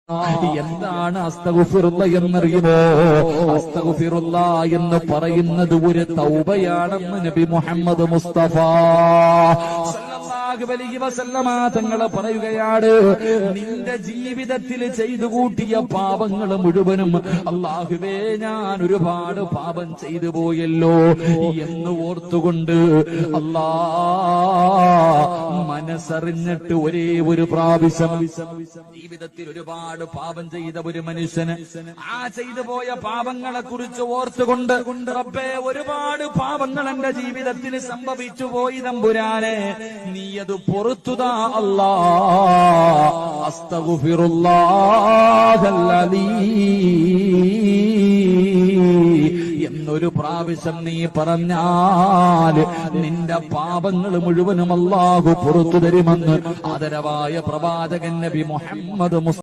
എന്താണ് അസ്തഗ്ഫിറുല്ലാ എന്നറിയുമോ? അസ്തഗ്ഫിറുല്ലാ എന്ന് പറയുന്നത് ഒരു തൗബയാണെന്ന് നബി മുഹമ്മദ് മുസ്തഫ സല്ലല്ലാഹു അലൈഹി വസല്ലമ തങ്ങൾ പറയുകയാണ്. നിന്റെ ജീവിതത്തിൽ ചെയ്തു കൂട്ടിയ പാപങ്ങൾ മുഴുവനും അല്ലാഹുവേ ഞാൻ ഒരുപാട് പാപം ചെയ്തു പോയല്ലോ എന്ന് ഓർത്തുകൊണ്ട് മനസ്സറിഞ്ഞിട്ട് ഒരേ ഒരു പ്രാവശ്യം ജീവിതത്തിൽ ഒരുപാട് പാപം ചെയ്ത ഒരു മനുഷ്യന് ആ ചെയ്തു പോയ പാപങ്ങളെ കുറിച്ച് ഓർത്തുകൊണ്ട് റബ്ബേ ഒരുപാട് പാപങ്ങൾ എന്റെ ജീവിതത്തിൽ സംഭവിച്ചു പോയി തമ്പുരാനെ, നീ അത് പുറത്തുതാ അല്ലാ. അസ്തഗ്ഫിറുല്ലാഹൽ അലീം എന്നൊരു പ്രാവശ്യം നീ പറഞ്ഞാൽ നിന്റെ പാപങ്ങൾ മുഴുവനും അല്ലാഹു പുറത്തു തരുമെന്ന് ആദരവായ പ്രവാചകൻ നബി മുഹമ്മദ്